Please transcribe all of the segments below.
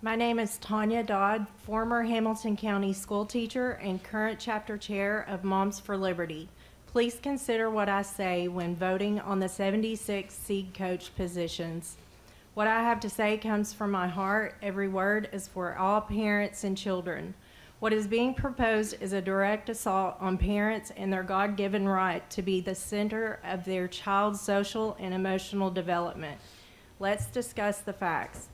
My name is Tonya Dodd, former Hamilton County school teacher and current chapter chair of Moms for Liberty. Please consider what I say when voting on the 76 seed coach positions. What I have to say comes from my heart. Every word is for all parents and children. What is being proposed is a direct assault on parents and their God-given right to be the center of their child's social and emotional development. Let's discuss the facts.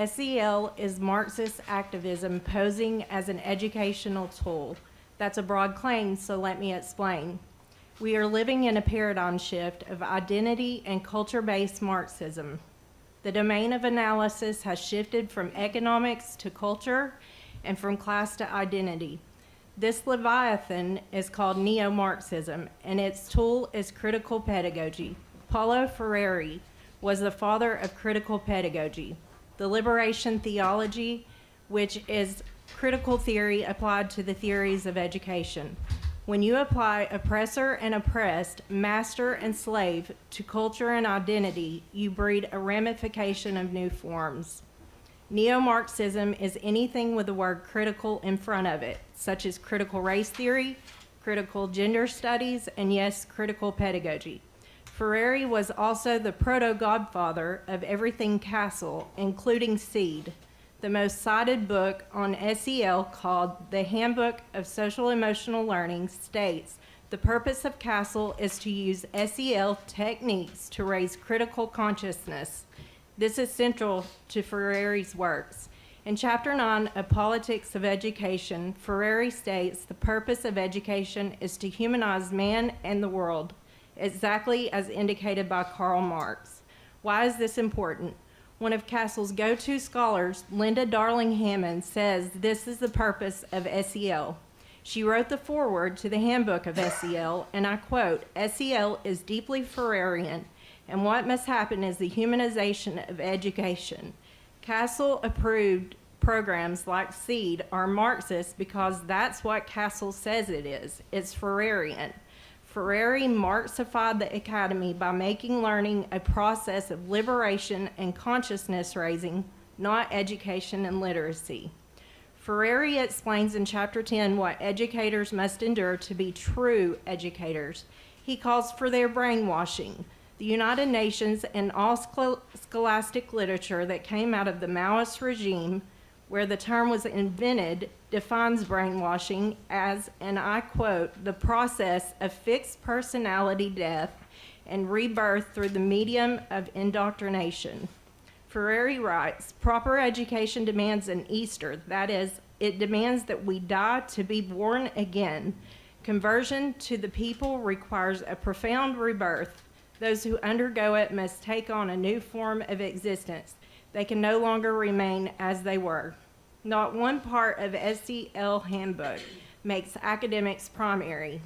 SEL is Marxist activism posing as an educational tool. That's a broad claim, so let me explain. We are living in a paradigm shift of identity and culture-based Marxism. The domain of analysis has shifted from economics to culture and from class to identity. This Leviathan is called NeoMarxism, and its tool is critical pedagogy. Paulo Freire was the father of critical pedagogy, the liberation theology, which is critical theory applied to the theories of education. When you apply oppressor and oppressed, master and slave to culture and identity, you breed a ramification of new forms. Neo-Marxism is anything with the word critical in front of it, such as critical race theory, critical gender studies, and yes, critical pedagogy. Freire was also the proto-godfather of everything Castle, including Seed. The most cited book on SEL, called The Handbook of Social Emotional Learning, states the purpose of Castle is to use SEL techniques to raise critical consciousness. This is central to Freire's works. In Chapter 9 of Politics of Education, Freire states the purpose of education is to humanize man and the world, exactly as indicated by Karl Marx. Why is this important? One of Castle's go-to scholars, Linda Darling Hammond, says this is the purpose of SEL. She wrote the foreword to the Handbook of SEL, and I quote, "SEL is deeply Freirean, and what must happen is the humanization of education." Castle approved programs like SEED are Marxist because that's what Castle says it is. It's Freirean. Freire Marxified the academy by making learning a process of liberation and consciousness raising, not education and literacy. Freire explains in Chapter 10 what educators must endure to be true educators. He calls for their brainwashing. The United Nations and all scholastic literature that came out of the Maoist regime, where the term was invented, defines brainwashing as, and I quote, "the process of fixed personality death and rebirth through the medium of indoctrination." Freire writes, "Proper education demands an Easter. That is, it demands that we die to be born again. Conversion to the people requires a profound rebirth. Those who undergo it must take on a new form of existence. They can no longer remain as they were." Not one part of SEL handbook makes academics primary.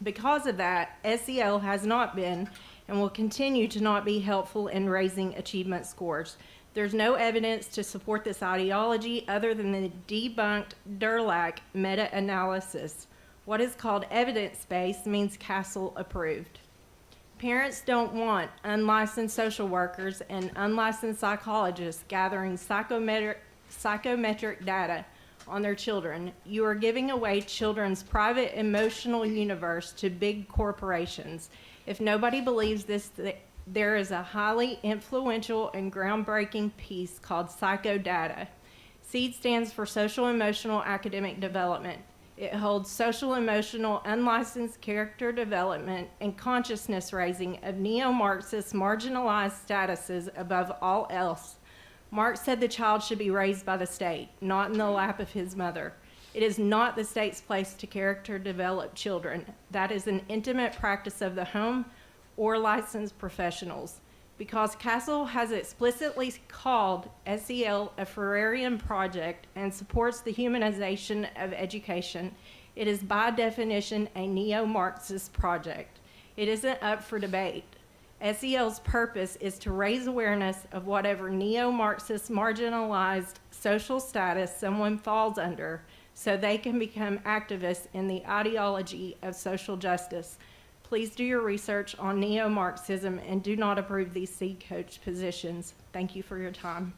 Because of that, SEL has not been and will continue to not be helpful in raising achievement scores. There's no evidence to support this ideology other than the debunked Durlac meta-analysis. What is called evidence-based means Castle approved. Parents don't want unlicensed social workers and unlicensed psychologists gathering psychometric data on their children. You are giving away children's private emotional universe to big corporations. If nobody believes this, there is a highly influential and groundbreaking piece called Psychodata. SEED stands for Social Emotional Academic Development. It holds social emotional unlicensed character development and consciousness raising of neo-Marxist marginalized statuses above all else. Marx said the child should be raised by the state, not in the lap of his mother. It is not the state's place to character develop children. That is an intimate practice of the home or licensed professionals. Because Castle has explicitly called SEL a Freirean project and supports the humanization of education, it is by definition a neo-Marxist project. It isn't up for debate. SEL's purpose is to raise awareness of whatever neo-Marxist marginalized social status someone falls under so they can become activists in the ideology of social justice. Please do your research on neo-Marxism and do not approve these seed coach positions. Thank you for your time.